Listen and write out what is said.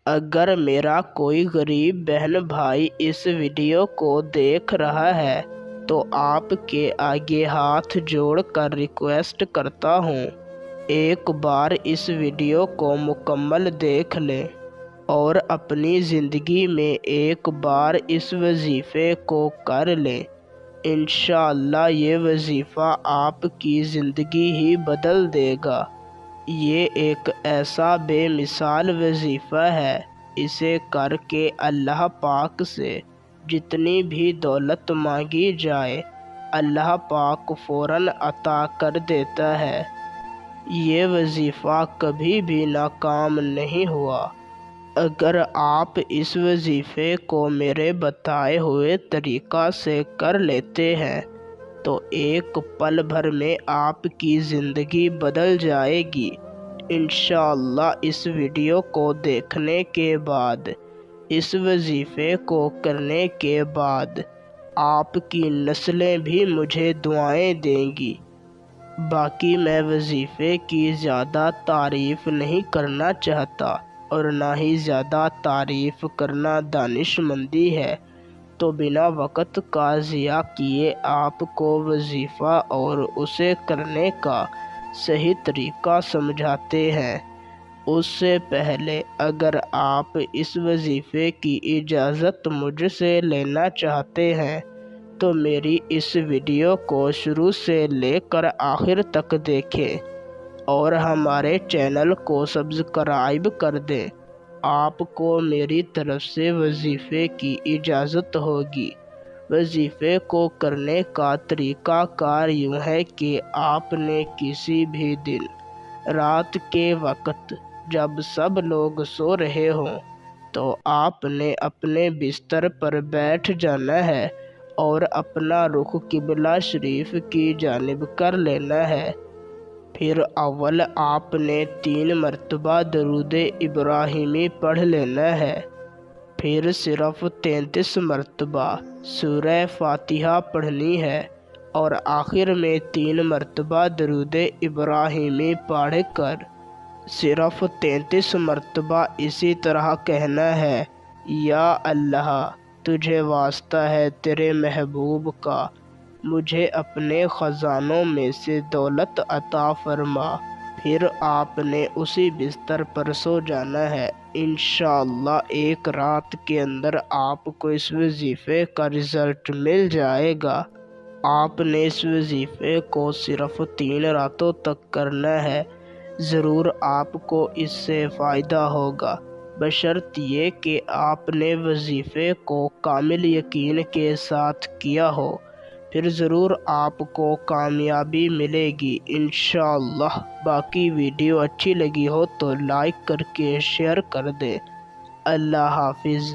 اگر میرا کوئی غریب بہن بھائی اس ویڈیو کو دیکھ رہا ہے تو آپ کے آگے ہاتھ جوڑ کر ریکویسٹ کرتا ہوں، ایک بار اس ویڈیو کو مکمل دیکھ لیں اور اپنی زندگی میں ایک بار اس وظیفے کو کر لیں۔ انشاءاللہ یہ وظیفہ آپ کی زندگی ہی بدل دے گا۔ یہ ایک ایسا بے مثال وظیفہ ہے، اسے کر کے اللہ پاک سے جتنی بھی دولت مانگی جائے اللہ پاک فوراً عطا کر دیتا ہے۔ یہ وظیفہ کبھی بھی ناکام نہیں ہوا۔ اگر آپ اس وظیفے کو میرے بتائے ہوئے طریقہ سے کر لیتے ہیں تو ایک پل بھر میں آپ کی زندگی بدل جائے گی۔ انشاءاللہ اس ویڈیو کو دیکھنے کے بعد، اس وظیفے کو کرنے کے بعد آپ کی نسلیں بھی مجھے دعائیں دیں گی۔ باقی میں وظیفے کی زیادہ تعریف نہیں کرنا چاہتا اور نہ ہی زیادہ تعریف کرنا دانش مندی ہے، تو بنا وقت کا ضیاع کیے آپ کو وظیفہ اور اسے کرنے کا صحیح طریقہ سمجھاتے ہیں۔ اس سے پہلے اگر آپ اس وظیفے کی اجازت مجھ سے لینا چاہتے ہیں تو میری اس ویڈیو کو شروع سے لے کر آخر تک دیکھیں اور ہمارے چینل کو سبسکرائب کر دیں۔ آپ کو میری طرف سے وظیفے کی اجازت ہوگی۔ وظیفے کو کرنے کا طریقہ کار یوں ہے کہ آپ نے کسی بھی دن رات کے وقت جب سب لوگ سو رہے ہوں تو آپ نے اپنے بستر پر بیٹھ جانا ہے اور اپنا رخ قبلہ شریف کی جانب کر لینا ہے۔ پھر اول آپ نے 3 مرتبہ درود ابراہیمی پڑھ لینا ہے، پھر صرف 33 مرتبہ سورہ فاتحہ پڑھنی ہے اور آخر میں 3 مرتبہ درود ابراہیمی پڑھ کر صرف 33 مرتبہ اسی طرح کہنا ہے، یا اللہ تجھے واسطہ ہے تیرے محبوب کا، مجھے اپنے خزانوں میں سے دولت عطا فرما۔ پھر آپ نے اسی بستر پر سو جانا ہے۔ انشاءاللہ ایک رات کے اندر آپ کو اس وظیفے کا رزلٹ مل جائے گا۔ آپ نے اس وظیفے کو صرف 3 راتوں تک کرنا ہے، ضرور آپ کو اس سے فائدہ ہوگا، بشرط یہ کہ آپ نے وظیفے کو کامل یقین کے ساتھ کیا ہو، پھر ضرور آپ کو کامیابی ملے گی انشاءاللہ۔ باقی ویڈیو اچھی لگی ہو تو لائک کر کے شیئر کر دیں۔ اللہ حافظ۔